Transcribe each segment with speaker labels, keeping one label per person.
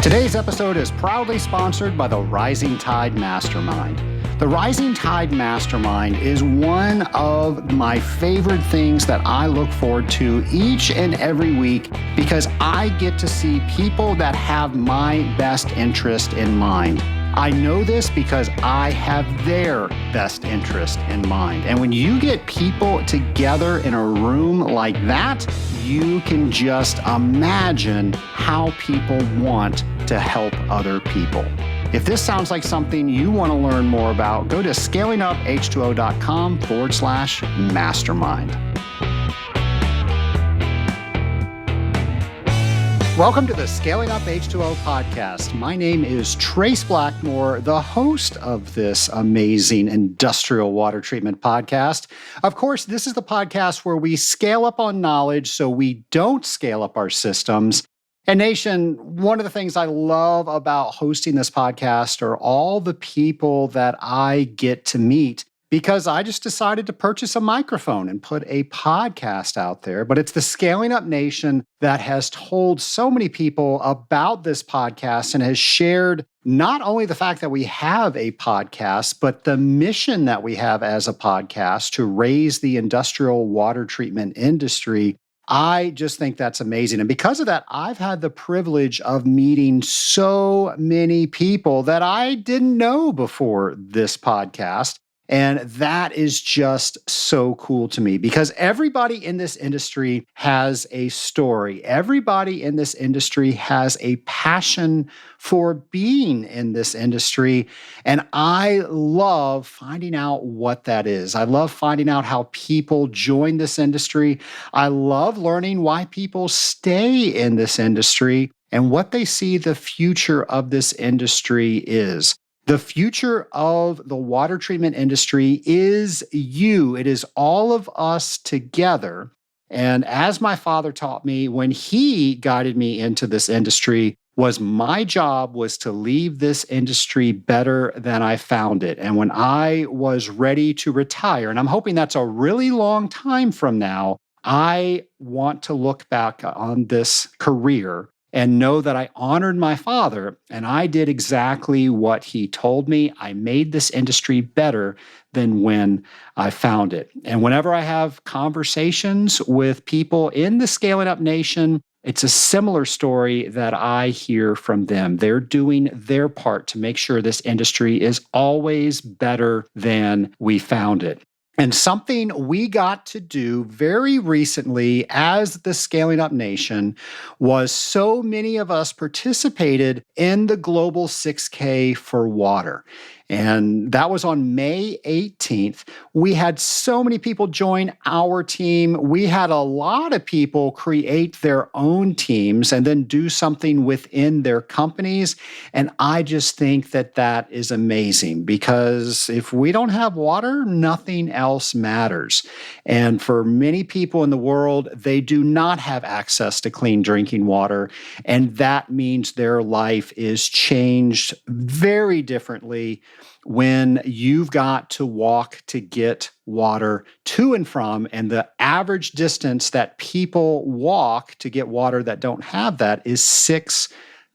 Speaker 1: Today's episode is proudly sponsored by the Rising Tide Mastermind. The Rising Tide Mastermind is one of my favorite things that I look forward to each and every week because I get to see people that have my best interest in mind. I know this because I have their best interest in mind. And when you get people together in a room like that, you can just imagine how people want to help other people. If this sounds like something you want to learn more about, go to scalinguph2o.com/mastermind. Welcome to the Scaling Up H2O podcast. My name is Trace Blackmore, the host of this amazing industrial water treatment podcast. Of course, this is the podcast where we scale up on knowledge so we don't scale up our systems. And Nation, one of the things I love about hosting this podcast are all the people that I get to meet because I just decided to purchase a microphone and put a podcast out there. But it's the Scaling Up Nation that has told so many people about this podcast and has shared not only the fact that we have a podcast, but the mission that we have as a podcast to raise the industrial water treatment industry. I just think that's amazing. And because of that, I've had the privilege of meeting so many people that I didn't know before this podcast. And that is just so cool to me because everybody in this industry has a story. Everybody in this industry has a passion for being in this industry. And I love finding out what that is. I love finding out how people join this industry. I love learning why people stay in this industry and what they see the future of this industry is. The future of the water treatment industry is you. It is all of us together. And as my father taught me when he guided me into this industry, was my job was to leave this industry better than I found it. And when I was ready to retire, and I'm hoping that's a really long time from now, I want to look back on this career and know that I honored my father and I did exactly what he told me. I made this industry better than when I found it. And whenever I have conversations with people in the Scaling Up Nation, it's a similar story that I hear from them. They're doing their part to make sure this industry is always better than we found it. And something we got to do very recently as the Scaling Up Nation was so many of us participated in the Global 6K for water. And that was on May 18th. We had so many people join our team. We had a lot of people create their own teams and then do something within their companies. And I just think that that is amazing because if we don't have water, nothing else matters. And for many people in the world, they do not have access to clean drinking water. And that means their life is changed very differently when you've got to walk to get water to and from, and the average distance that people walk to get water that don't have that is 6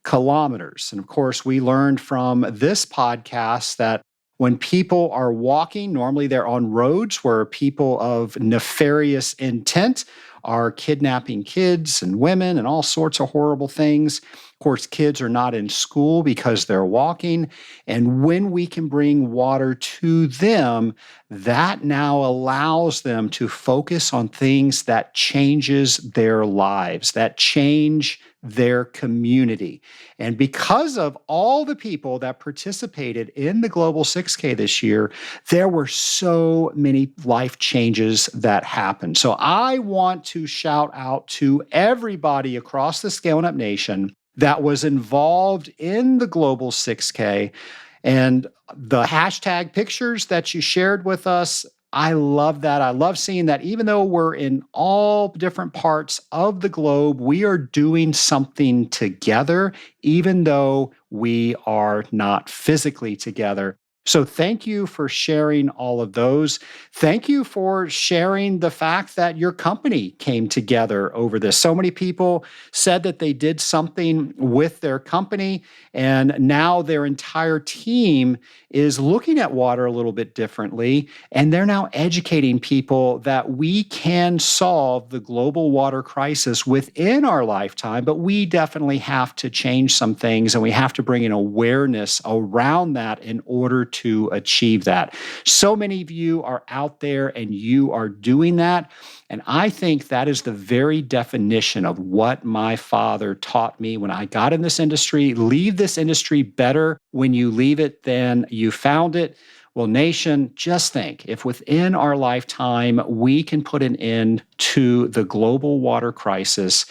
Speaker 1: kilometers. And of course, we learned from this podcast that when people are walking, normally they're on roads where people of nefarious intent are kidnapping kids and women and all sorts of horrible things. Of course, kids are not in school because they're walking. And when we can bring water to them, that now allows them to focus on things that changes their lives, that change their community. And because of all the people that participated in the Global 6K this year, there were so many life changes that happened. So I want to shout out to everybody across the Scaling Up Nation that was involved in the Global 6K. And the hashtag pictures that you shared with us, I love that. I love seeing that even though we're in all different parts of the globe, we are doing something together, even though we are not physically together. So thank you for sharing all of those. Thank you for sharing the fact that your company came together over this. So many people said that they did something with their company, and now their entire team is looking at water a little bit differently. And they're now educating people that we can solve the global water crisis within our lifetime, but we definitely have to change some things and we have to bring an awareness around that in order to achieve that. So many of you are out there and you are doing that. And I think that is the very definition of what my father taught me when I got in this industry. Leave this industry better when you leave it than you found it. Well, nation, just think if within our lifetime we can put an end to the global water crisis.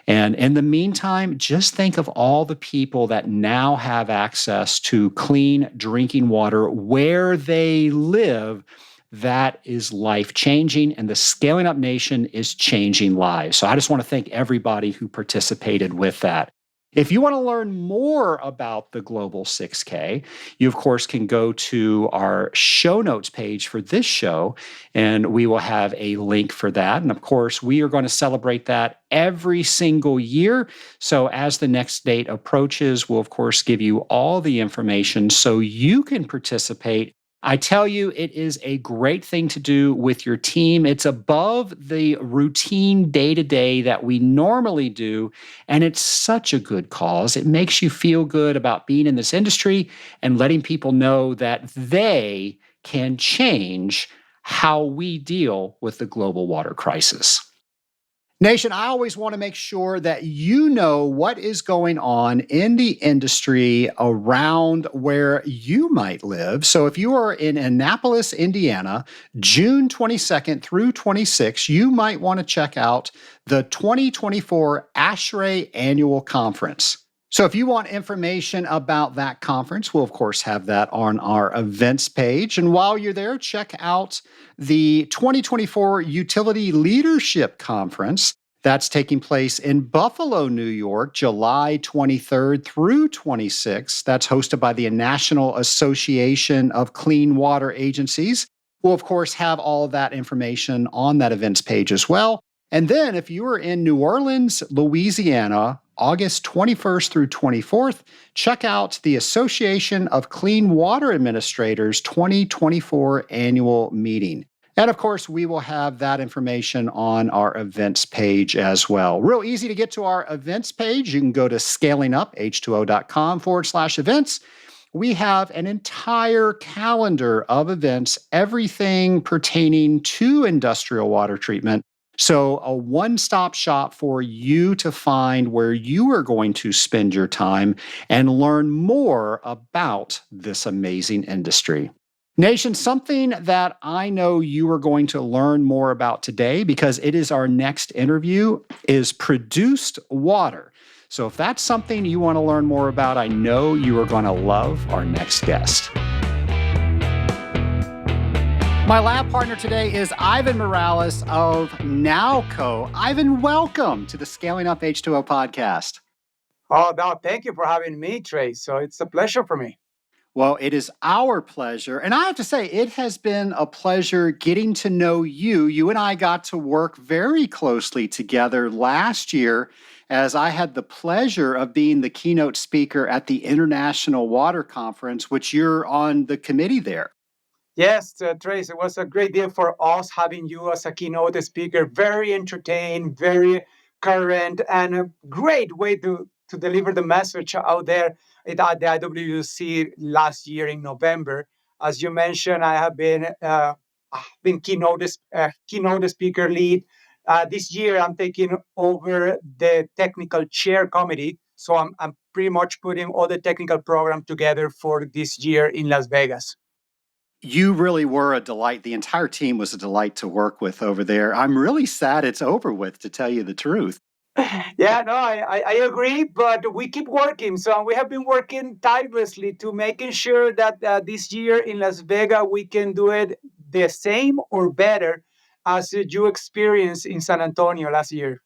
Speaker 1: And in the meantime, just think of all the people that now have access to clean drinking water where they live. That is life changing, and the Scaling Up Nation is changing lives. So I just want to thank everybody who participated with that. If you want to learn more about the Global 6K, you, of course, can go to our show notes page for this show, and we will have a link for that. And of course, we are going to celebrate that every single year. So as the next date approaches, we'll, of course, give you all the information so you can participate. I tell you, it is a great thing to do with your team. It's above the routine day-to-day that we normally do, and it's such a good cause. It makes you feel good about being in this industry and letting people know that they can change how we deal with the global water crisis. Nation, I always want to make sure that you know what is going on in the industry around where you might live. So if you are in Annapolis, Indiana, June 22nd through 26th, you might want to check out the 2024 ASHRAE Annual Conference. So if you want information about that conference, we'll of course have that on our events page. And while you're there, check out the 2024 Utility Leadership Conference. That's taking place in Buffalo, New York, July 23rd through 26th. That's hosted by the National Association of Clean Water Agencies. We'll, of course, have all of that information on that events page as well. And then if you are in New Orleans, Louisiana, August 21st through 24th, check out the Association of Clean Water Administrators 2024 annual meeting. And of course, we will have that information on our events page as well. Real easy to get to our events page. You can go to scalinguph2o.com/events. We have an entire calendar of events, everything pertaining to industrial water treatment. So a one-stop shop for you to find where you are going to spend your time and learn more about this amazing industry. Nation, something that I know you are going to learn more about today, because it is our next interview, is produced water. So if that's something you want to learn more about, I know you are going to love our next guest. My lab partner today is Ivan Morales of Nalco. Ivan, welcome to the Scaling Up H2O podcast.
Speaker 2: Oh, no, thank you for having me, Trey. So it's a pleasure for me.
Speaker 1: Well, it is our pleasure. And I have to say, it has been a pleasure getting to know you. You and I got to work very closely together last year as I had the pleasure of being the keynote speaker at the International Water Conference, which you're on the committee there.
Speaker 2: Yes, Trace, it was a great deal for us having you as a keynote speaker. Very entertaining, very current, and a great way to deliver the message out there at the IWC last year in November. As you mentioned, I have been keynote speaker lead. This year, I'm taking over the technical chair committee. So I'm pretty much putting all the technical program together for this year in Las Vegas.
Speaker 1: You really were a delight. The entire team was a delight to work with over there. I'm really sad it's over with, to tell you the truth.
Speaker 2: Yeah, no, I agree, but we keep working. So we have been working tirelessly to making sure that this year in Las Vegas, we can do it the same or better as you experienced in San Antonio last year.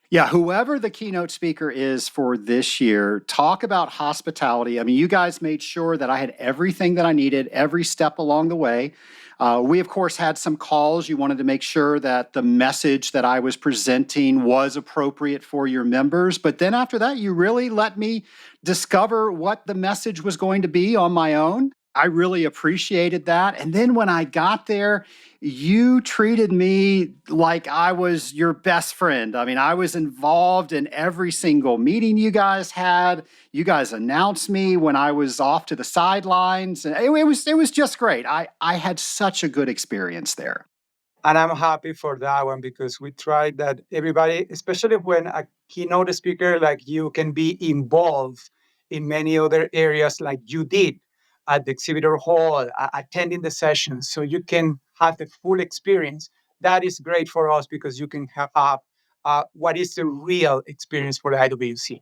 Speaker 1: Yeah, whoever the keynote speaker is for this year, talk about hospitality. I mean, you guys made sure that I had everything that I needed every step along the way. We, of course, had some calls. You wanted to make sure that the message that I was presenting was appropriate for your members. But then after that, you really let me discover what the message was going to be on my own. I really appreciated that. And then when I got there, you treated me like I was your best friend. I mean, I was involved in every single meeting you guys had. You guys announced me when I was off to the sidelines. And it was just great. I had such a good experience there.
Speaker 2: And I'm happy for that one because we tried that everybody, especially when a keynote speaker like you can be involved in many other areas like you did at the exhibitor hall, attending the sessions, so you can have the full experience. That is great for us because you can have what is the real experience for the IWC.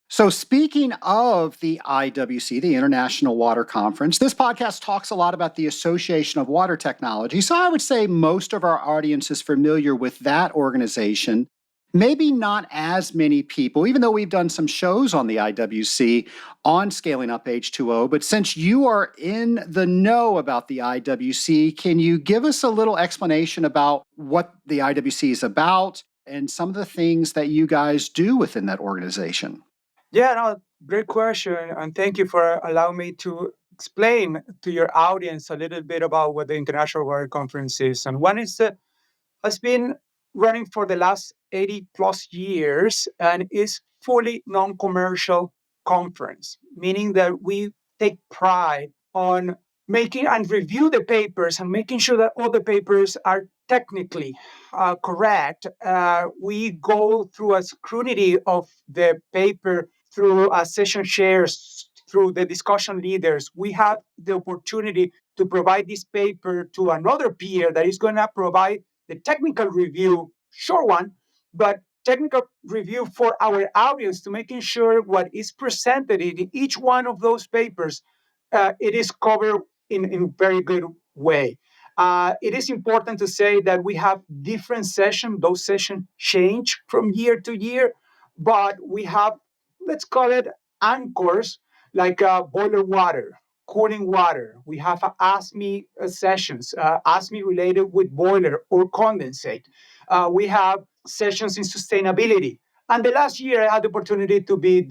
Speaker 1: So, speaking of the IWC, the International Water Conference, this podcast talks a lot about the Association of Water Technology. So, I would say most of our audience is familiar with that organization. Maybe not as many people, even though we've done some shows on the IWC on scaling up H2O. But since you are in the know about the IWC, can you give us a little explanation about what the IWC is about and some of the things that you guys do within that organization?
Speaker 2: Yeah, no, great question. And thank you for allowing me to explain to your audience a little bit about what the International Water Conference is. And one is has been running for the last 80 plus years and is fully non-commercial conference, meaning that we take pride on making and review the papers and making sure that all the papers are technically correct. We go through a scrutiny of the paper through session shares, through the discussion leaders. We have the opportunity to provide this paper to another peer that is going to provide the technical review, short one, but technical review for our audience to making sure what is presented in each one of those papers, it is covered in very good way. It is important to say that we have different sessions. Those sessions change from year to year, but we have, let's call it anchors, like boiler water, cooling water. We have Ask Me sessions, Ask Me related with boiler or condensate. We have sessions in sustainability. And the last year, I had the opportunity to be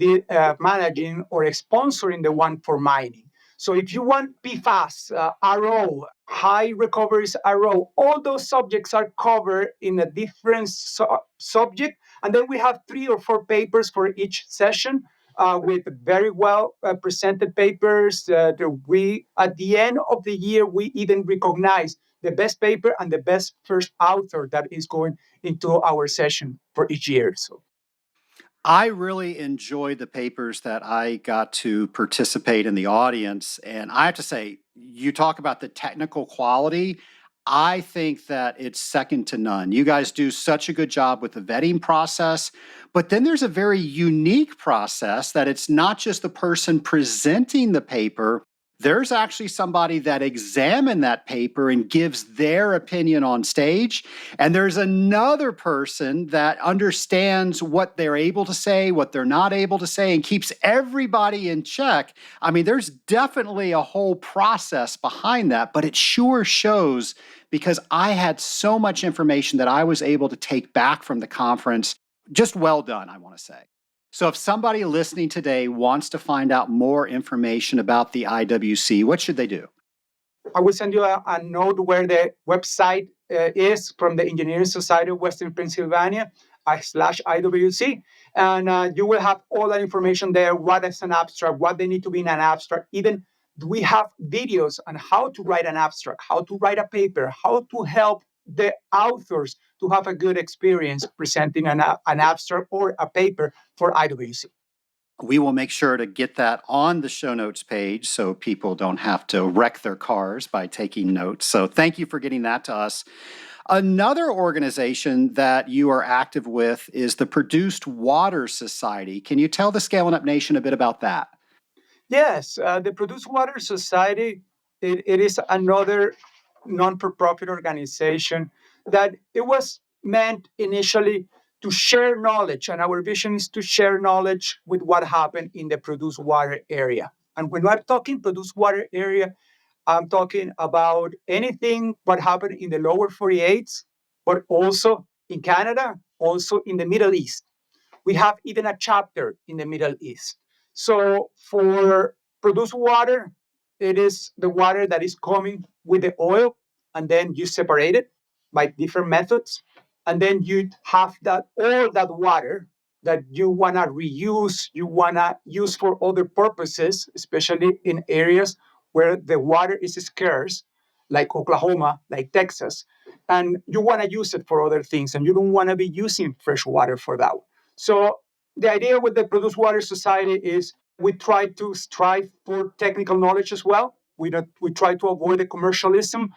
Speaker 2: managing or sponsoring the one for mining. So if you want PFAS, RO, high recoveries RO, all those subjects are covered in a different subject. And then we have 3 or 4 papers for each session with very well presented papers. We at the end of the year we even recognize the best paper and the best first author that is going into our session for each year. So
Speaker 1: I really enjoyed the papers that I got to participate in the audience. And I have to say, you talk about the technical quality. I think that it's second to none. You guys do such a good job with the vetting process. But then there's a very unique process that it's not just the person presenting the paper. There's actually somebody that examined that paper and gives their opinion on stage. And there's another person that understands what they're able to say, what they're not able to say, and keeps everybody in check. I mean, there's definitely a whole process behind that, but it sure shows because I had so much information that I was able to take back from the conference. Just well done, I want to say. So if somebody listening today wants to find out more information about the IWC, what should they do?
Speaker 2: I will send you a note where the website is from the Engineering Society of Western Pennsylvania /IWC. And you will have all that information there. What is an abstract? What they need to be in an abstract? Even we have videos on how to write an abstract, how to write a paper, how to help the authors to have a good experience presenting an abstract or a paper for IWC.
Speaker 1: We will make sure to get that on the show notes page so people don't have to wreck their cars by taking notes. So thank you for getting that to us. Another organization that you are active with is the Produced Water Society. Can you tell the Scaling Up Nation a bit about that?
Speaker 2: Yes, the Produced Water Society, it is another non-for-profit organization that it was meant initially to share knowledge. And our vision is to share knowledge with what happened in the produced water area. And when I'm talking produced water area, I'm talking about anything what happened in the lower 48, but also in Canada, also in the Middle East. We have even a chapter in the Middle East. So for produced water, it is the water that is coming with the oil, and then you separate it by different methods. And then you have that all that water that you want to reuse, you want to use for other purposes, especially in areas where the water is scarce, like Oklahoma, like Texas, and you want to use it for other things, and you don't want to be using fresh water for that. So the idea with the Produced Water Society is we try to strive for technical knowledge as well. We try to avoid the commercialism.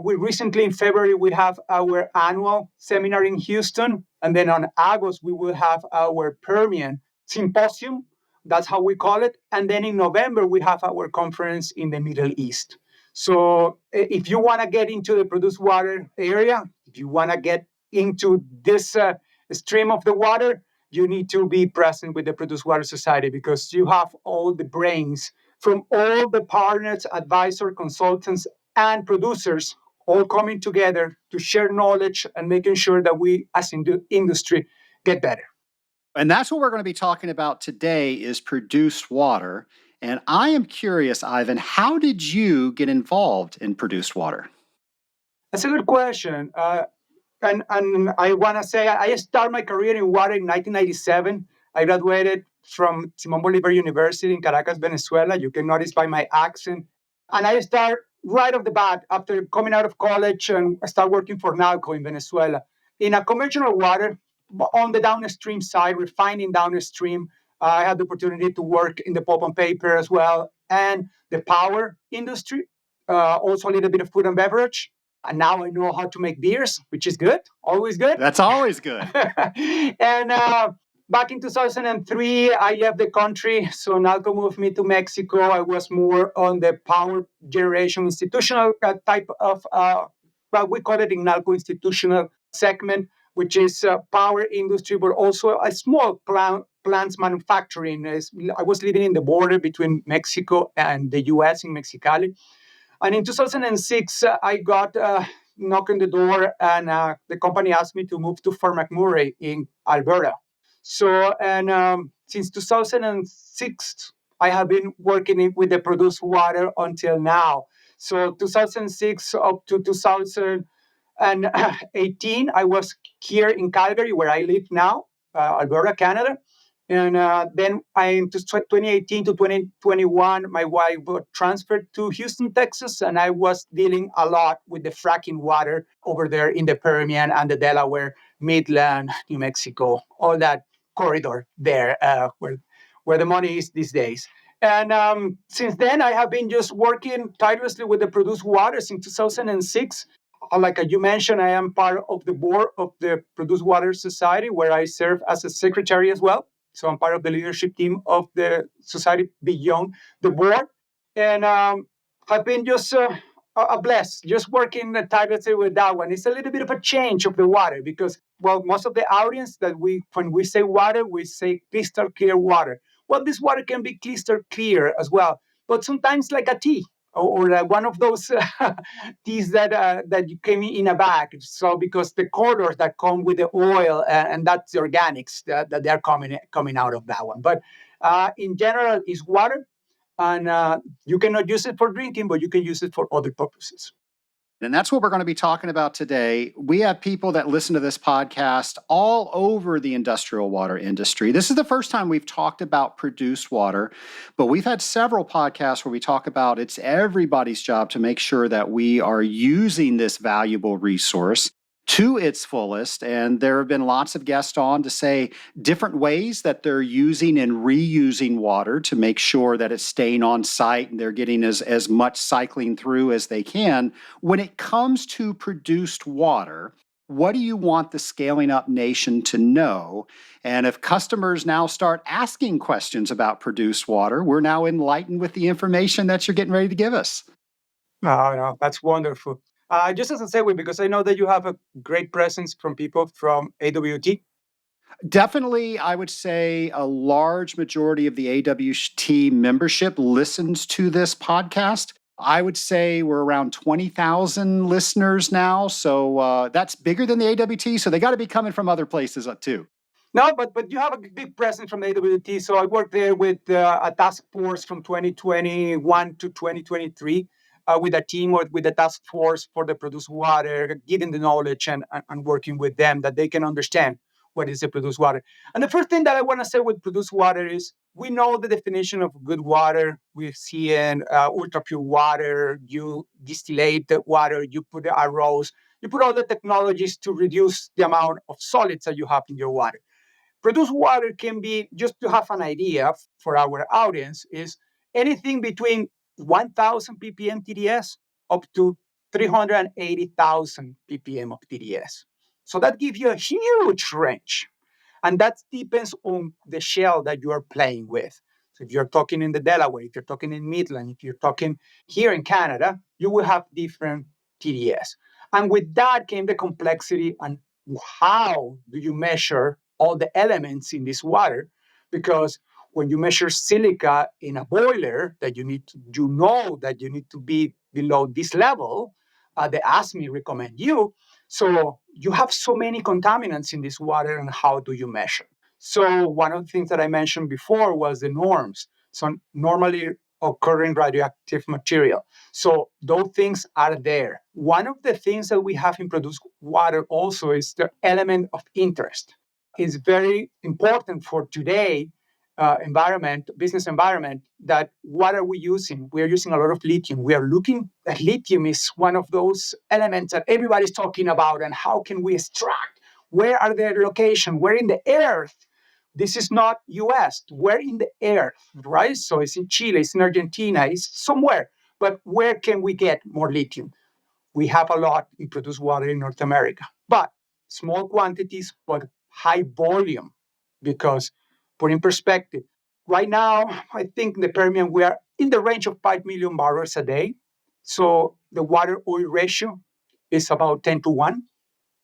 Speaker 2: We recently in February we have our annual seminar in Houston, and then on August we will have our Permian symposium. That's how we call it. And then in November we have our conference in the Middle East. So if you want to get into the produced water area, if you want to get into this stream of the water, you need to be present with the Produced Water Society because you have all the brains from all the partners, advisors, consultants, and producers all coming together to share knowledge and making sure that we as industry get better.
Speaker 1: And that's what we're going to be talking about today is produced water. And I am curious, Ivan, how did you get involved in produced water?
Speaker 2: That's a good question. And I want to say I started my career in water in 1997. I graduated from Simon Bolivar University in Caracas, Venezuela. You can notice by my accent. And I started right off the bat after coming out of college and I started working for Nalco in Venezuela in a conventional water on the downstream side, refining downstream. I had the opportunity to work in the pulp and paper as well and the power industry, also a little bit of food and beverage. And now I know how to make beers, which is good, always good.
Speaker 1: That's always good.
Speaker 2: And back in 2003, I left the country. So Nalco moved me to Mexico. I was more on the power generation institutional type of, well, we call it in Nalco institutional segment, which is power industry, but also a small plants manufacturing. I was living in the border between Mexico and the US in Mexicali. And in 2006, I got knock on the door, and the company asked me to move to Fort McMurray in Alberta. So, and since 2006, I have been working with the produced water until now. So, 2006 up to 2018, I was here in Calgary, where I live now, Alberta, Canada. And then in 2018 to 2021, my wife got transferred to Houston, Texas, and I was dealing a lot with the fracking water over there in the Permian and the Delaware, Midland, New Mexico, all that corridor there where the money is these days. And since then, I have been just working tirelessly with the produced water since 2006. Like you mentioned, I am part of the board of the Produced Water Society, where I serve as a secretary as well. So I'm part of the leadership team of the society beyond the board. And I've been just blessed, just working tirelessly with that one. It's a little bit of a change of the water because, well, most of the audience when we say water, we say crystal clear water. Well, this water can be crystal clear as well, but sometimes like a tea or one of those teas that you came in a bag. So because the colors that come with the oil and that's the organics that they're coming out of that one. But in general, it's water, and you cannot use it for drinking, but you can use it for other purposes.
Speaker 1: And that's what we're going to be talking about today. We have people that listen to this podcast all over the industrial water industry. This is the first time we've talked about produced water, but we've had several podcasts where we talk about it's everybody's job to make sure that we are using this valuable resource to its fullest. And there have been lots of guests on to say different ways that they're using and reusing water to make sure that it's staying on site and they're getting as much cycling through as they can. When it comes to produced water, what do you want the Scaling Up Nation to know? And if customers now start asking questions about produced water, we're now enlightened with the information that you're getting ready to give us.
Speaker 2: Oh, no, that's wonderful. Just as a segue, because I know that you have a great presence from people from AWT.
Speaker 1: Definitely, I would say a large majority of the AWT membership listens to this podcast. I would say we're around 20,000 listeners now. So that's bigger than the AWT. So they got to be coming from other places too.
Speaker 2: No, but you have a big presence from AWT. So I worked there with a task force from 2021 to 2023 with a team or with a task force for the produced water, giving the knowledge and working with them that they can understand what is the produced water. And the first thing that I want to say with produced water is we know the definition of good water. We see in ultra pure water, you distillate the water, you put the ROs, you put all the technologies to reduce the amount of solids that you have in your water. Produced water can be, just to have an idea for our audience, is anything between 1,000 ppm TDS up to 380,000 ppm of TDS. So that gives you a huge range. And that depends on the shell that you are playing with. So if you're talking in the Delaware, if you're talking in Midland, if you're talking here in Canada, you will have different TDS. And with that came the complexity and how do you measure all the elements in this water? Because when you measure silica in a boiler, that you know that you need to be below this level, the ASME recommend you. So you have so many contaminants in this water, and how do you measure? So one of the things that I mentioned before was the norms. So normally occurring radioactive material. So those things are there. One of the things that we have in produced water also is the element of interest. It's very important for today business environment, that what are we using? We are using a lot of lithium. We are looking at lithium is one of those elements that everybody's talking about, and how can we extract? Where are their location? Where in the earth? This is not US. Where in the earth, right? So it's in Chile, it's in Argentina, it's somewhere. But where can we get more lithium? We have a lot in produced water in North America, but small quantities, but high volume. Because, put in perspective, right now, I think in the Permian, we are in the range of 5 million barrels a day. So the water oil ratio is about 10 to 1.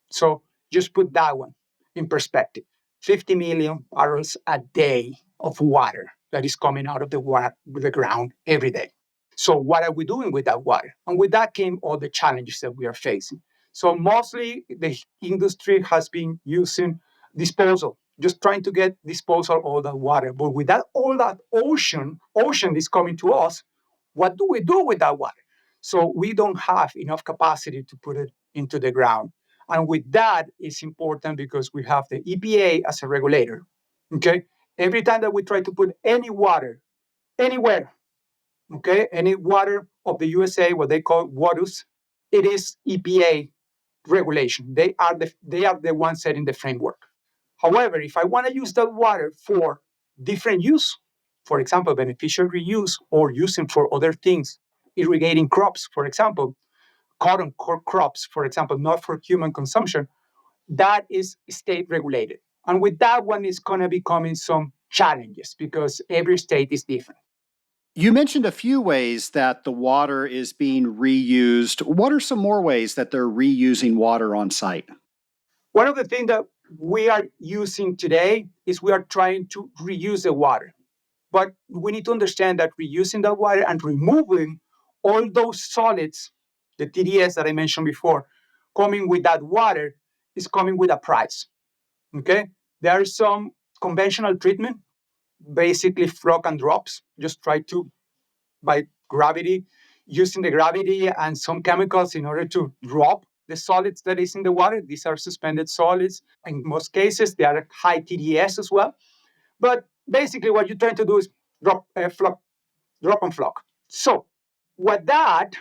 Speaker 2: So just put that one in perspective. 50 million barrels a day of water that is coming out of the ground every day. So what are we doing with that water? And with that came all the challenges that we are facing. So mostly the industry has been using disposal, just trying to get disposal of all that water. But with that, all that ocean is coming to us, what do we do with that water? So we don't have enough capacity to put it into the ground. And with that, it's important because we have the EPA as a regulator. Okay. Every time that we try to put any water anywhere, okay, any water of the USA, what they call WATUS, it is EPA regulation. They are the ones setting the framework. However, if I want to use that water for different use, for example, beneficial reuse, or using for other things, irrigating crops, for example, cotton crops, for example, not for human consumption, that is state regulated. And with that one, is going to be coming some challenges because every state is different.
Speaker 1: You mentioned a few ways that the water is being reused. What are some more ways that they're reusing water on site?
Speaker 2: One of the things that we are using today is we are trying to reuse the water. But we need to understand that reusing the water and removing all those solids, the TDS that I mentioned before, coming with that water is coming with a price. Okay? There are some conventional treatment, basically frog and drops. Just try to, by gravity, using the gravity and some chemicals in order to drop the solids that is in the water. These are suspended solids. In most cases, they are high TDS as well. But basically, what you're trying to do is drop and flock. So, with that,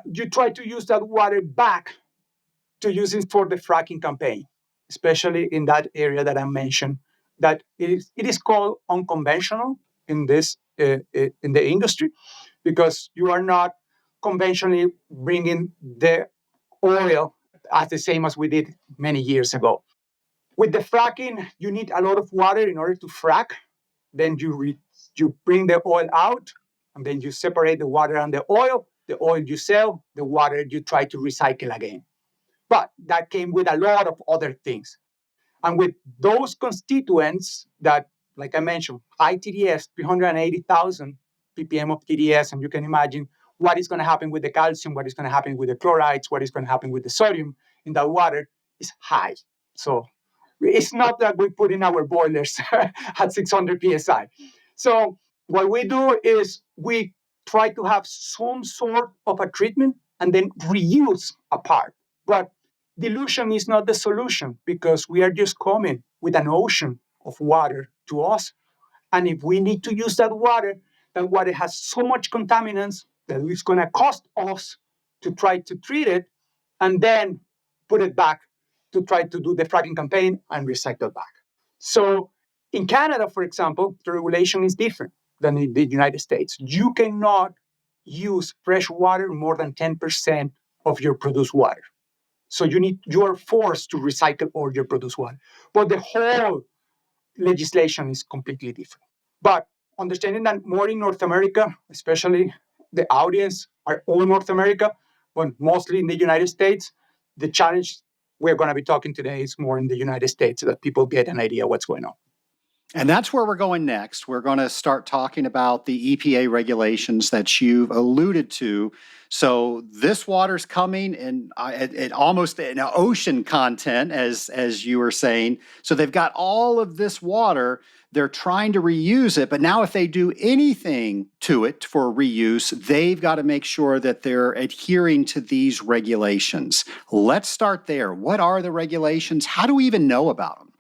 Speaker 2: you try to use that water back to use it for the fracking campaign, especially in that area that I mentioned. That it is called unconventional in this in the industry, because you are not conventionally bringing the oil as the same as we did many years ago. With the fracking, you need a lot of water in order to frack. Then you bring the oil out, and then you separate the water and the oil. The oil you sell, the water you try to recycle again. But that came with a lot of other things. And with those constituents that, like I mentioned, high TDS, 380,000 ppm of TDS, and you can imagine what is going to happen with the calcium, what is going to happen with the chlorides, what is going to happen with the sodium in that water is high. So it's not that we put in our boilers at 600 psi. So what we do is we try to have some sort of a treatment and then reuse a part. But dilution is not the solution because we are just coming with an ocean of water to us. And if we need to use that water has so much contaminants that it's going to cost us to try to treat it and then put it back to try to do the fracking campaign and recycle back. So in Canada, for example, the regulation is different than in the United States. You cannot use fresh water more than 10% of your produced water. So you are forced to recycle all your produced water. But the whole legislation is completely different. But understanding that more in North America, especially the audience are all North America, but mostly in the United States, the challenge we're going to be talking today is more in the United States so that people get an idea what's going on.
Speaker 1: And that's where we're going next. We're going to start talking about the EPA regulations that you've alluded to. So this water's coming in almost an ocean content, as you were saying. So they've got all of this water. They're trying to reuse it. But now if they do anything to it for reuse, they've got to make sure that they're adhering to these regulations. Let's start there. What are the regulations? How do we even know about them?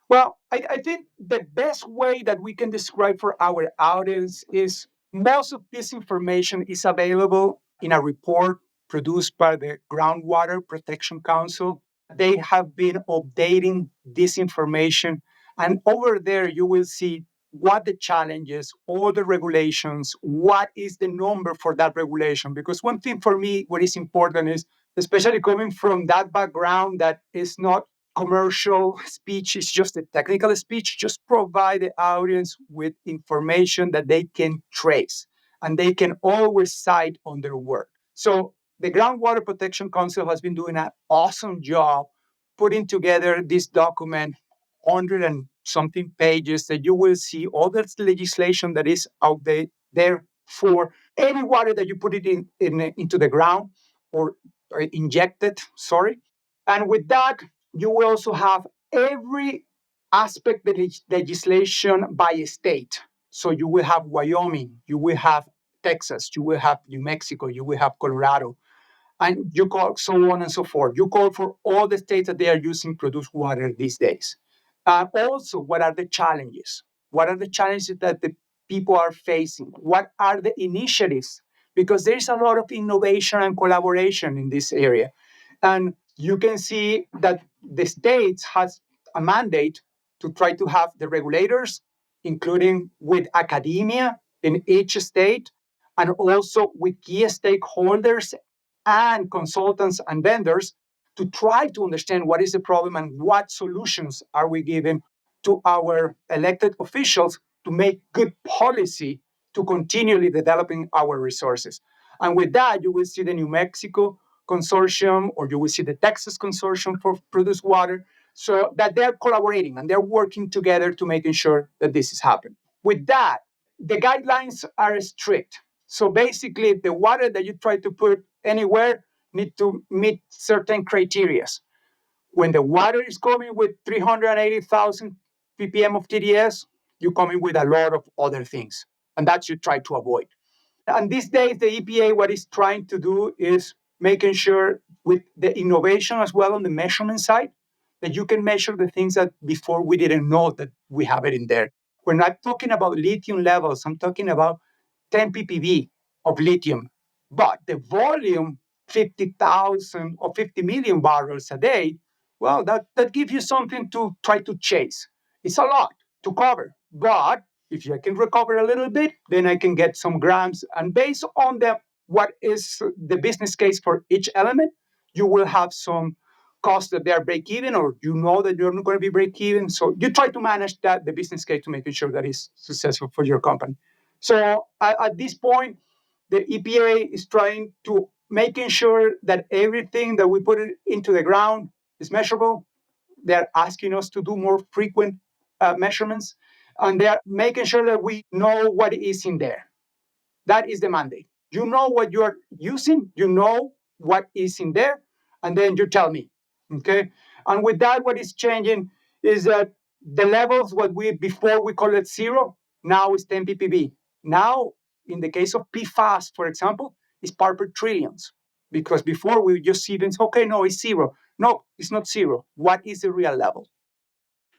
Speaker 2: Well, I think the best way that we can describe for our audience is most of this information is available in a report produced by the Groundwater Protection Council. They have been updating this information, and over there you will see what the challenges, all the regulations, what is the number for that regulation. Because one thing for me, what is important is, especially coming from that background that is not commercial speech, is just a technical speech, just provide the audience with information that they can trace and they can always cite on their work. So the Groundwater Protection Council has been doing an awesome job putting together this document, 100 and something pages, that you will see all the legislation that is out there for any water that you put it into the ground or inject it, sorry. And with that, you will also have every aspect of the legislation by state. So you will have Wyoming, you will have Texas, you will have New Mexico, you will have Colorado, and you call so on and so forth. You call for all the states that they are using produced water these days. Also, what are the challenges? What are the challenges that the people are facing? What are the initiatives? Because there's a lot of innovation and collaboration in this area. And you can see that the states has a mandate to try to have the regulators, including with academia in each state, and also with key stakeholders and consultants and vendors to try to understand what is the problem and what solutions are we giving to our elected officials to make good policy to continually developing our resources. And with that, you will see the New Mexico consortium, or you will see the Texas consortium for produced water, so that they're collaborating and they're working together to making sure that this is happening. With that, the guidelines are strict. So basically, the water that you try to put anywhere need to meet certain criteria. When the water is coming with 380,000 ppm of TDS, you're coming with a lot of other things, and that you try to avoid. And these days, the EPA, what it's trying to do is making sure with the innovation as well on the measurement side, that you can measure the things that before we didn't know that we have it in there. We're not talking about lithium levels. I'm talking about 10 ppb of lithium. But the volume, 50,000 or 50 million barrels a day, well, that gives you something to try to chase. It's a lot to cover. But if I can recover a little bit, then I can get some grams. And based on what is the business case for each element, you will have some costs that they are break even, or you know that you're not going to be break even. So you try to manage the business case to make sure that it's successful for your company. So at this point, the EPA is trying to making sure that everything that we put into the ground is measurable, They're asking us to do more frequent measurements, and they're making sure that we know what is in there. That is the mandate. You know what you're using, you know what is in there, and then you tell me. Okay. And with that, what is changing is that the levels, what we before we call it zero, now is 10 ppb. Now, in the case of PFAS, for example, it's part per trillions. Because before we just see things, okay, no, it's zero. No, it's not zero. What is the real level?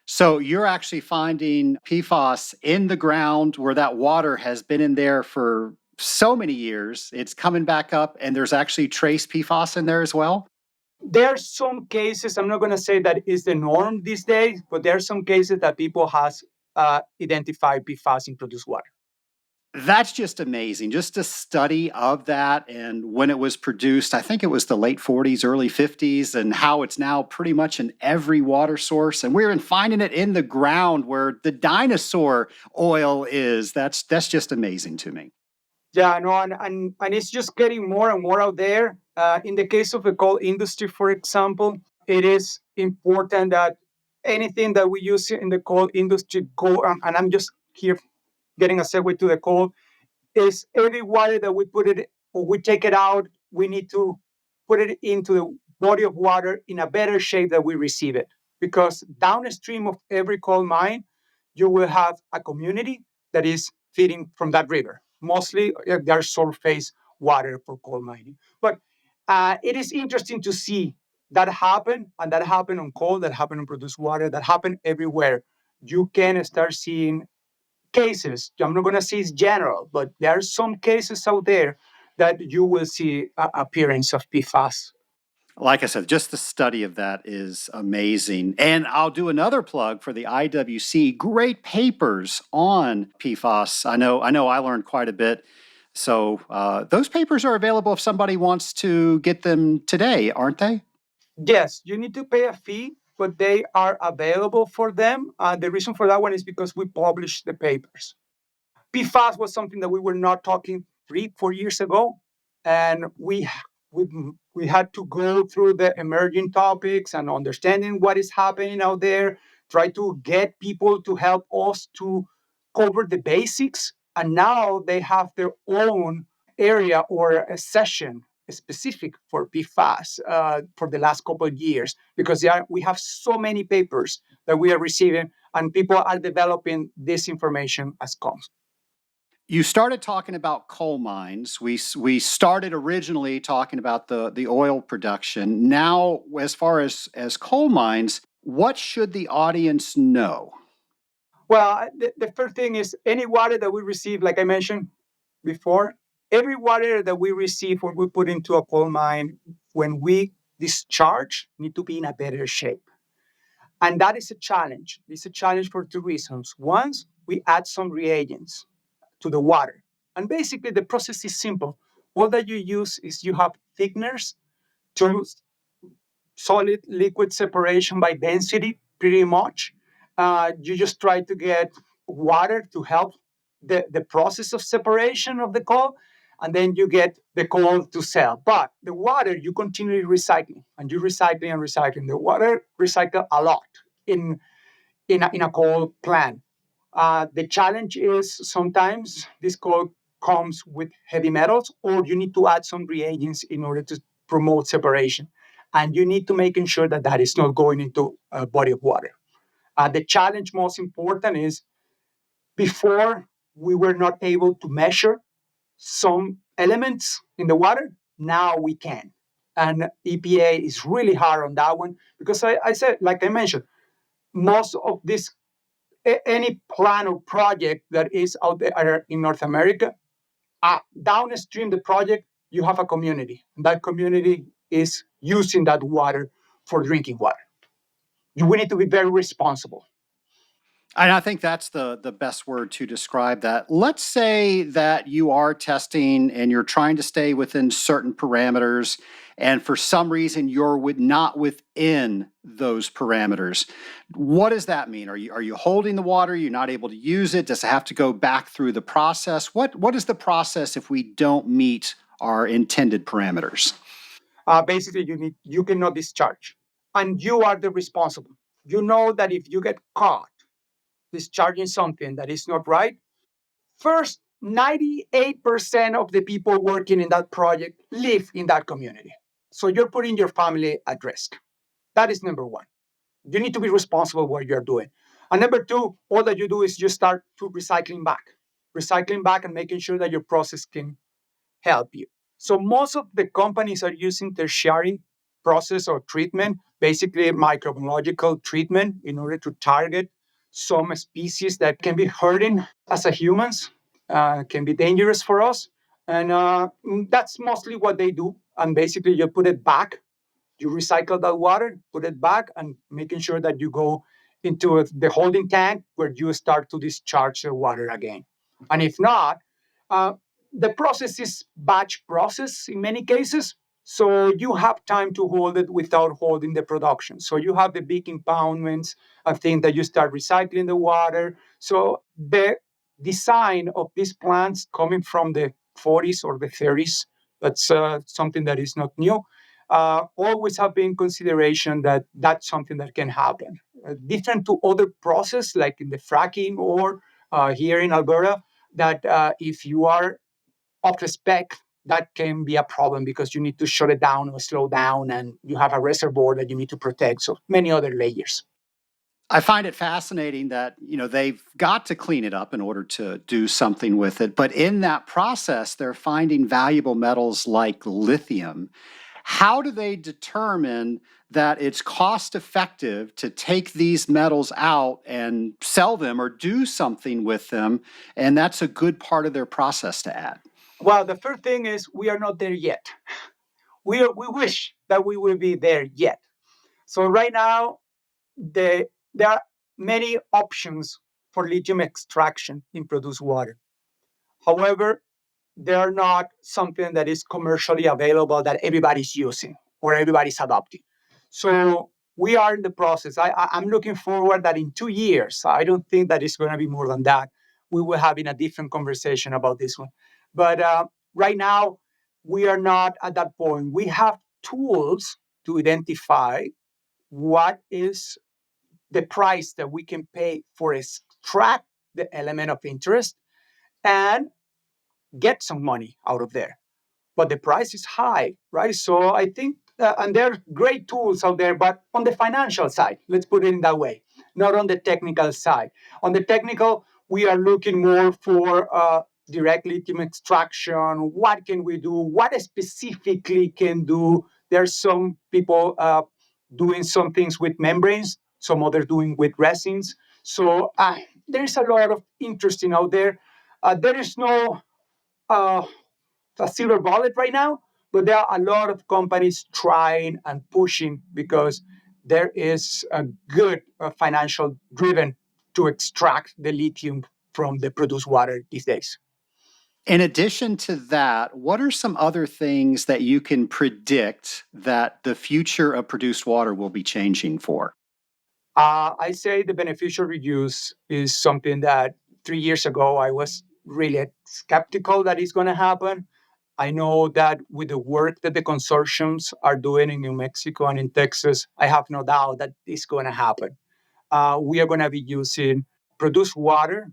Speaker 1: So you're actually finding PFAS in the ground where that water has been in there for so many years. It's coming back up, and there's actually trace PFAS in there as well.
Speaker 2: There are some cases, I'm not going to say that is the norm these days, but there are some cases that people has identified PFAS in produced water.
Speaker 1: That's just amazing. Just a study of that and when it was produced, I think it was the late 40s, early 50s, and how it's now pretty much in every water source. And we're finding it in the ground where the dinosaur oil is. That's just amazing to me.
Speaker 2: Yeah, no, and it's just getting more and more out there. In the case of the coal industry, for example, it is important that anything that we use in the coal industry go, and I'm just here getting a segue to the coal, is every water that we put it or we take it out, we need to put it into the body of water in a better shape that we receive it. Because downstream of every coal mine, you will have a community that is feeding from that river. Mostly there's surface water for coal mining. But it is interesting to see that happen, and that happen on coal, that happen on produced water, that happen everywhere. You can start seeing cases. I'm not going to say it's general, but there are some cases out there that you will see appearance of PFAS.
Speaker 1: Like I said, just the study of that is amazing. And I'll do another plug for the IWC. Great papers on PFAS. I know I learned quite a bit. So those papers are available if somebody wants to get them today, aren't they?
Speaker 2: Yes, you need to pay a fee, but they are available for them. The reason for that one is because we publish the papers. PFAS was something that we were not talking 3, 4 years ago, and we we had to go through the emerging topics and understanding what is happening out there. Try to get people to help us to cover the basics, and now they have their own area or a session specific for PFAS for the last couple of years because we have so many papers that we are receiving, and people are developing this information as comes.
Speaker 1: You started talking about coal mines. We started originally talking about the oil production. Now, as far as coal mines, what should the audience know?
Speaker 2: Well, the first thing is any water that we receive, like I mentioned before, every water that we receive when we put into a coal mine, when we discharge, need to be in a better shape. And that is a challenge. It's a challenge for two reasons. One, we add some reagents to the water. And basically, the process is simple. All that you use is you have thickeners to solid liquid separation by density, pretty much. You just try to get water to help the process of separation of the coal, and then you get the coal to sell. But the water, you continually recycling, and you recycling and recycling. The water recycle a lot in a coal plant. The challenge is sometimes this coal comes with heavy metals, or you need to add some reagents in order to promote separation. And you need to make sure that that is not going into a body of water. The challenge most important is before we were not able to measure some elements in the water. Now we can. And EPA is really hard on that one because I said, like I mentioned, most of this any plan or project that is out there in North America, downstream the project, you have a community. And that community is using that water for drinking water. We need to be very responsible.
Speaker 1: And I think that's the best word to describe that. Let's say that you are testing and you're trying to stay within certain parameters, and for some reason you're not within those parameters. What does that mean? Are you holding the water? You're not able to use it? Does it have to go back through the process? What is the process if we don't meet our intended parameters?
Speaker 2: Basically, you cannot discharge, and you are the responsible. you know that if you get caught discharging something that is not right, first, 98% of the people working in that project live in that community. So you're putting your family at risk. That is number one. You need to be responsible for what you're doing. And number two, all that you do is you start to recycling back and making sure that your process can help you. So most of the companies are using tertiary process or treatment, basically microbiological treatment, in order to target some species that can be hurting as a humans, can be dangerous for us. And that's mostly what they do. And basically you put it back, you recycle that water, put it back, and making sure that you go into the holding tank where you start to discharge the water again. And if not, uh, the process is batch process in many cases. So you have time to hold it without holding the production. So you have the big impoundments of things that you start recycling the water. So the design of these plants coming from the 40s or the 30s, that's something that is not new. Always have been consideration that that's something that can happen. Different to other process like in the fracking or here in Alberta, that if you are off the spec, that can be a problem because you need to shut it down or slow down, and you have a reservoir that you need to protect. So many other layers.
Speaker 1: I find it fascinating that, they've got to clean it up in order to do something with it. But in that process, they're finding valuable metals like lithium. How do they determine that it's cost effective to take these metals out and sell them or do something with them? And that's a good part of their process to add.
Speaker 2: Well, the first thing is we are not there yet. We wish that we will be there yet. So right now, there are many options for lithium extraction in produced water. However, they are not something that is commercially available that everybody's using or everybody's adopting. So we are in the process. I'm looking forward that in 2 years, I don't think that it's going to be more than that, we will have in a different conversation about this one. But right now, we are not at that point. We have tools to identify what is the price that we can pay for extract the element of interest and get some money out of there. But the price is high, right? So I think, and there are great tools out there, but on the financial side, let's put it in that way, not on the technical side. On the technical, we are looking more for direct lithium extraction. What can we do? What specifically can do? There's some people doing some things with membranes, some others doing with resins. So there's a lot of interesting out there. There is no uh, a silver bullet right now, but there are a lot of companies trying and pushing because there is a good financial driven to extract the lithium from the produced water these days.
Speaker 1: In addition to that, what are some other things that you can predict that the future of produced water will be changing for?
Speaker 2: I say the beneficial reuse is something that 3 years ago I was really skeptical that it's going to happen. I know that with the work that the consortiums are doing in New Mexico and in Texas, I have no doubt that it's going to happen. We are going to be using produced water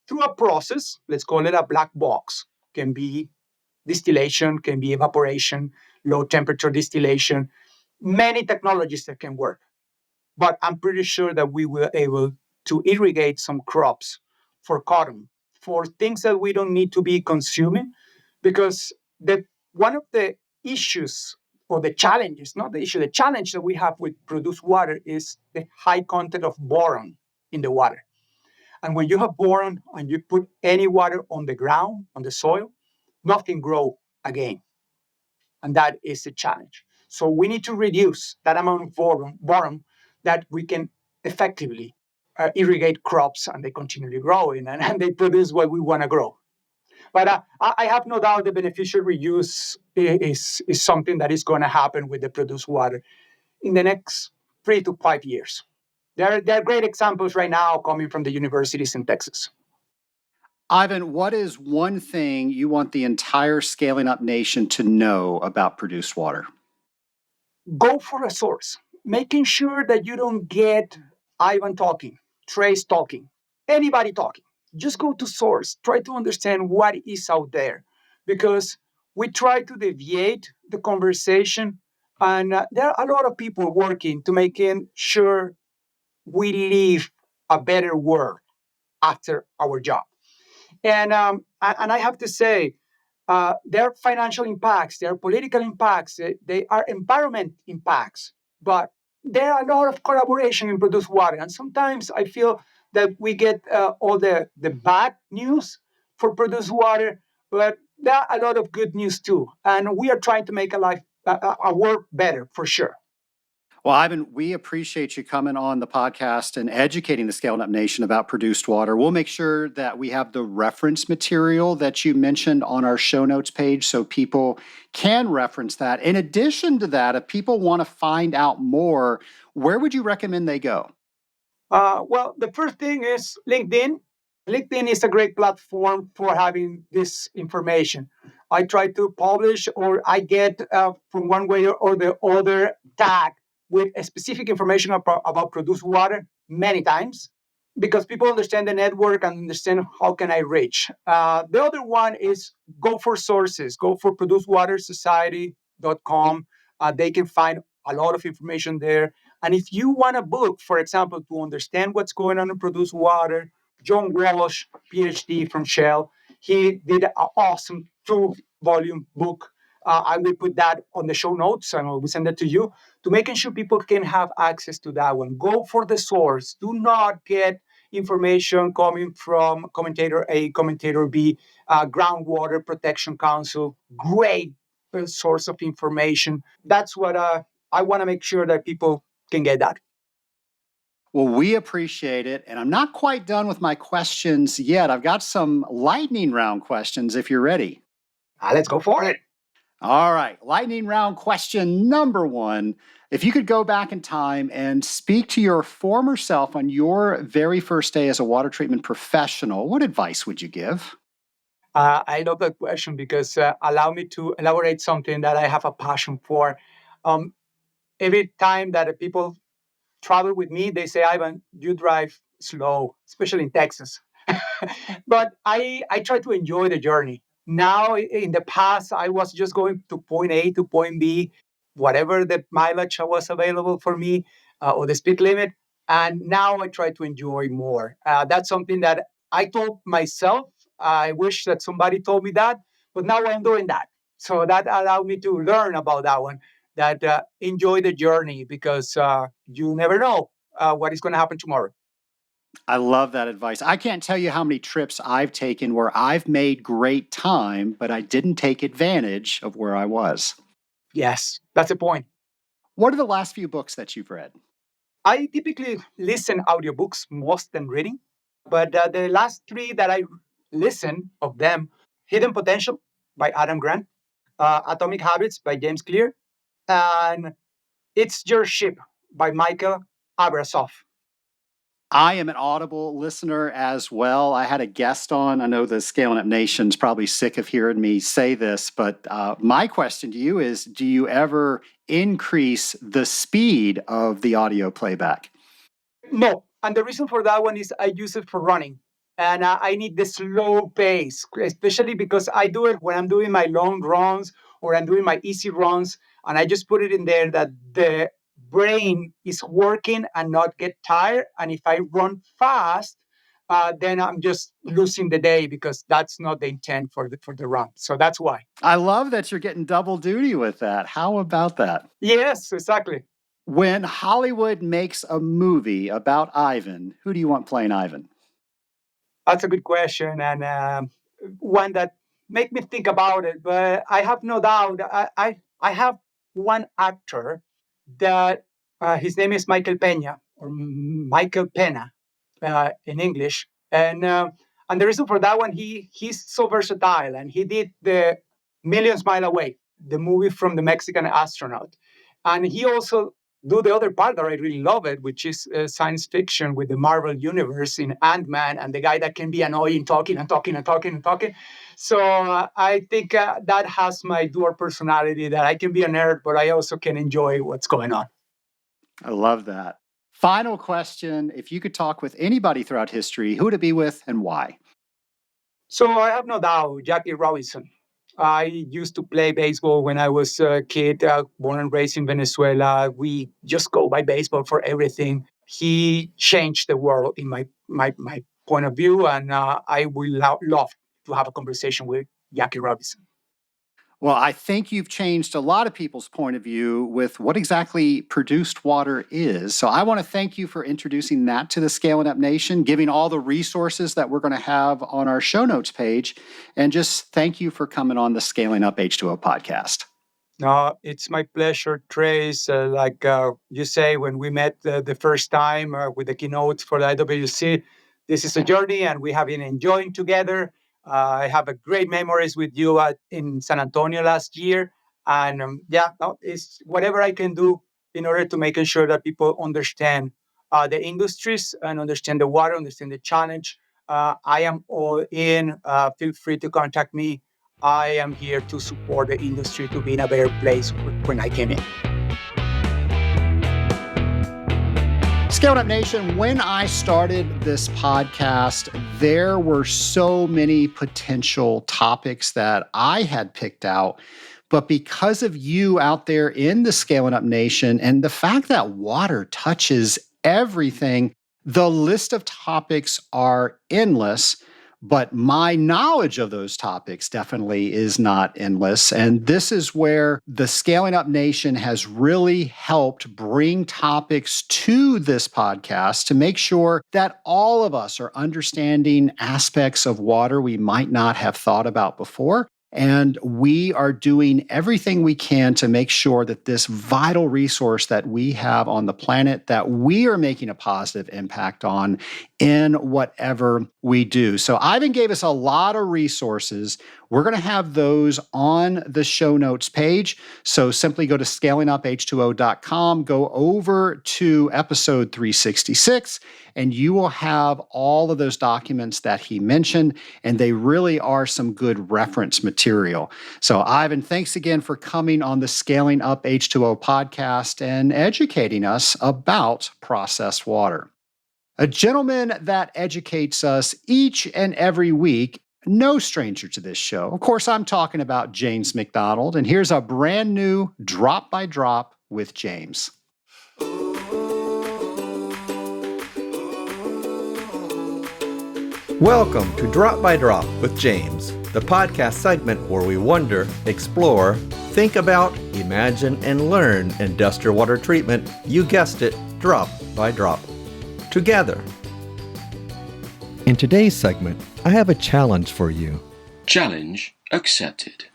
Speaker 2: through a process, let's call it a black box. Can be distillation, can be evaporation, low temperature distillation, many technologies that can work. But I'm pretty sure that we will be able to irrigate some crops for cotton, for things that we don't need to be consuming, because one of the issues or the challenges, not the issue, the challenge that we have with produced water is the high content of boron in the water. And when you have boron and you put any water on the ground, on the soil, nothing grow again. And that is a challenge. So we need to reduce that amount of boron that we can effectively irrigate crops and they continue growing and they produce what we want to grow. But I have no doubt the beneficial reuse is something that is going to happen with the produced water in the next 3 to 5 years. There are great examples right now coming from the universities in Texas.
Speaker 1: Ivan, what is one thing you want the entire Scaling Up Nation to know about produced water?
Speaker 2: Go for a source. making sure that you don't get Ivan talking, Trace talking, anybody talking. Just go to source. Try to understand what is out there, because we try to deviate the conversation, and there are a lot of people working to making sure we live a better world after our job. And I have to say, there are financial impacts, there are political impacts, they are environment impacts, but there are a lot of collaboration in produced water. And sometimes I feel that we get all the bad news for produced water, but there are a lot of good news too. And we are trying to make a world better for sure.
Speaker 1: Well, Ivan, we appreciate you coming on the podcast and educating the Scaling Up Nation about produced water. We'll make sure that we have the reference material that you mentioned on our show notes page so people can reference that. In addition to that, if people want to find out more, where would you recommend they go?
Speaker 2: Well, the first thing is LinkedIn. LinkedIn is a great platform for having this information. I try to publish, or I get from one way or the other tag with a specific information about produced water many times, because people understand the network and understand how can I reach. The other one is go for sources. Go for producewatersociety.com. They can find a lot of information there. And if you want a book, for example, to understand what's going on in produced water, John Walsh, PhD from Shell, he did an awesome 2-volume book. I will put that on the show notes and I will send it to you, to making sure people can have access to that one. Go for the source. Do not get information coming from commentator A, commentator B, Groundwater Protection Council. Great source of information. That's what I want to make sure that people can get that.
Speaker 1: Well, we appreciate it. And I'm not quite done with my questions yet. I've got some lightning round questions if you're ready.
Speaker 2: Let's go for it.
Speaker 1: All right. Lightning round question number 1. If you could go back in time and speak to your former self on your very first day as a water treatment professional, what advice would you give?
Speaker 2: I love that question because allow me to elaborate something that I have a passion for. Um, every time that people travel with me, they say, Ivan, you drive slow, especially in Texas. But I try to enjoy the journey. Now, in the past, I was just going to point A to point B, whatever the mileage was available for me, or the speed limit. And now I try to enjoy more. That's something that I told myself. I wish that somebody told me that, but now I'm doing that. So that allowed me to learn about that one, that enjoy the journey, because you never know what is going to happen tomorrow.
Speaker 1: I love that advice. I can't tell you how many trips I've taken where I've made great time, but I didn't take advantage of where I was.
Speaker 2: Yes, that's the point.
Speaker 1: What are the last few books that you've read?
Speaker 2: I typically listen audiobooks more than reading, but the last 3 that I listen of them: Hidden Potential by Adam Grant, Atomic Habits by James Clear, and It's Your Ship by Michael Abrasov.
Speaker 1: I am an Audible listener as well. I had a guest on. I know the Scaling Up Nation's probably sick of hearing me say this, but my question to you is, do you ever increase the speed of the audio playback?
Speaker 2: No, and the reason for that one is I use it for running. And I need the slow pace, especially because I do it when I'm doing my long runs or I'm doing my easy runs. And I just put it in there that the brain is working and not get tired. And if I run fast, then I'm just losing the day, because that's not the intent for the run. So that's why.
Speaker 1: I love that you're getting double duty with that. How about that?
Speaker 2: Yes, exactly.
Speaker 1: When Hollywood makes a movie about Ivan, who do you want playing Ivan?
Speaker 2: That's a good question, and one that make me think about it. But I have no doubt. I have one actor that his name is Michael Pena, or Michael Pena in English, and the reason for that one, he's so versatile, and he did the Millions Mile Away, the movie from the Mexican astronaut, and he also do the other part that I really love it, which is science fiction with the Marvel universe in Ant-Man, and the guy that can be annoying, talking and talking and talking and talking. So I think that has my dual personality, that I can be a nerd, but I also can enjoy what's going on.
Speaker 1: I love that. Final question. If you could talk with anybody throughout history, who would it be with and why?
Speaker 2: So I have no doubt, Jackie Robinson. I used to play baseball when I was a kid, born and raised in Venezuela. We just go by baseball for everything. He changed the world in my point of view, and I would love to have a conversation with Jackie Robinson.
Speaker 1: Well, I think you've changed a lot of people's point of view with what exactly produced water is. So I want to thank you for introducing that to the Scaling Up Nation, giving all the resources that we're going to have on our show notes page, and just thank you for coming on the Scaling Up H2O podcast.
Speaker 2: No, it's my pleasure, Trace. Like you say, when we met the first time with the keynote for the IWC, this is a journey and we have been enjoying together. I have a great memories with you in San Antonio last year. And no, it's whatever I can do in order to making sure that people understand the industries and understand the water, understand the challenge. I am all in. Feel free to contact me. I am here to support the industry to be in a better place when I came in.
Speaker 1: Scaled Up Nation, when I started this podcast, there were so many potential topics that I had picked out. But because of you out there in the Scaling Up Nation and the fact that water touches everything, the list of topics are endless. But my knowledge of those topics definitely is not endless. And this is where the Scaling Up Nation has really helped bring topics to this podcast to make sure that all of us are understanding aspects of water we might not have thought about before. And we are doing everything we can to make sure that this vital resource that we have on the planet, that we are making a positive impact on in whatever we do. So Ivan gave us a lot of resources. We're going to have those on the show notes page. So simply go to scalinguph2o.com, go over to episode 366, and you will have all of those documents that he mentioned, and they really are some good reference material. So Ivan, thanks again for coming on the Scaling Up H2O podcast and educating us about processed water. A gentleman that educates us each and every week, no stranger to this show. Of course, I'm talking about James McDonald, and here's a brand new Drop by Drop with James.
Speaker 3: Welcome to Drop by Drop with James, the podcast segment where we wonder, explore, think about, imagine, and learn industrial water treatment. You guessed it, drop by drop. Together. In today's segment, I have a challenge for you.
Speaker 4: Challenge accepted.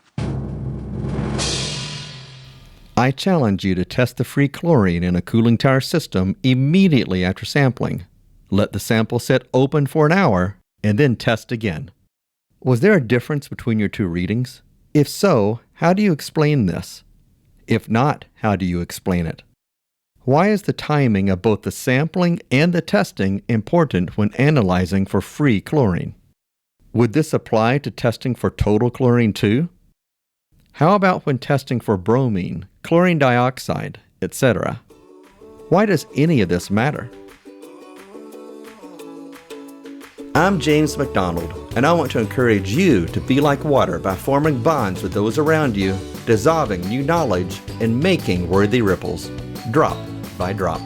Speaker 3: I challenge you to test the free chlorine in a cooling tower system immediately after sampling. Let the sample sit open for an hour and then test again. Was there a difference between your two readings? If so, how do you explain this? If not, how do you explain it? Why is the timing of both the sampling and the testing important when analyzing for free chlorine? Would this apply to testing for total chlorine too? How about when testing for bromine, chlorine dioxide, etc.? Why does any of this matter? I'm James McDonald, and I want to encourage you to be like water by forming bonds with those around you, dissolving new knowledge, and making worthy ripples. Drop by drop.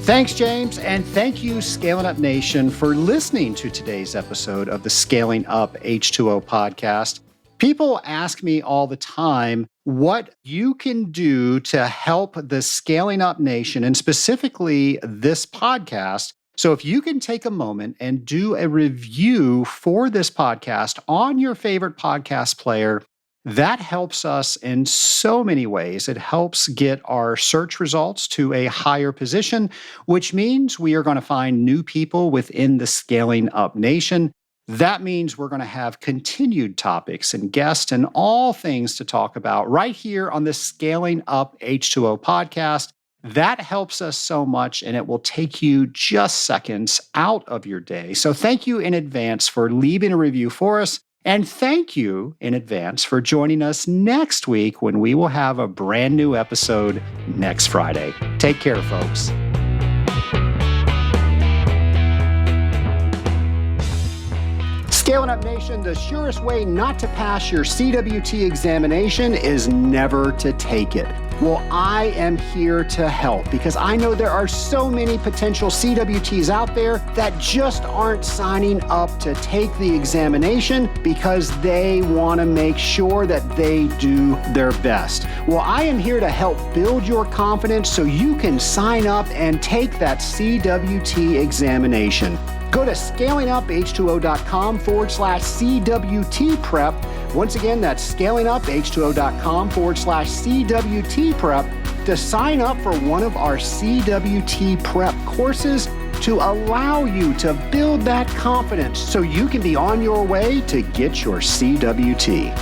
Speaker 1: Thanks, James, and thank you, Scaling Up Nation, for listening to today's episode of the Scaling Up H2O podcast. People ask me all the time what you can do to help the Scaling Up Nation, and specifically this podcast. So if you can take a moment and do a review for this podcast on your favorite podcast player, that helps us in so many ways. It helps get our search results to a higher position, which means we are going to find new people within the Scaling Up Nation. That means we're going to have continued topics and guests and all things to talk about right here on the Scaling Up H2O podcast. That helps us so much, and it will take you just seconds out of your day. So thank you in advance for leaving a review for us. And thank you in advance for joining us next week when we will have a brand new episode next Friday. Take care, folks. Scaling Up Nation, the surest way not to pass your CWT examination is never to take it. Well, I am here to help because I know there are so many potential CWTs out there that just aren't signing up to take the examination because they want to make sure that they do their best. Well, I am here to help build your confidence so you can sign up and take that CWT examination. Go to scalinguph2o.com/CWT prep. Once again, that's scalinguph2o.com/CWT prep to sign up for one of our CWT prep courses to allow you to build that confidence so you can be on your way to get your CWT.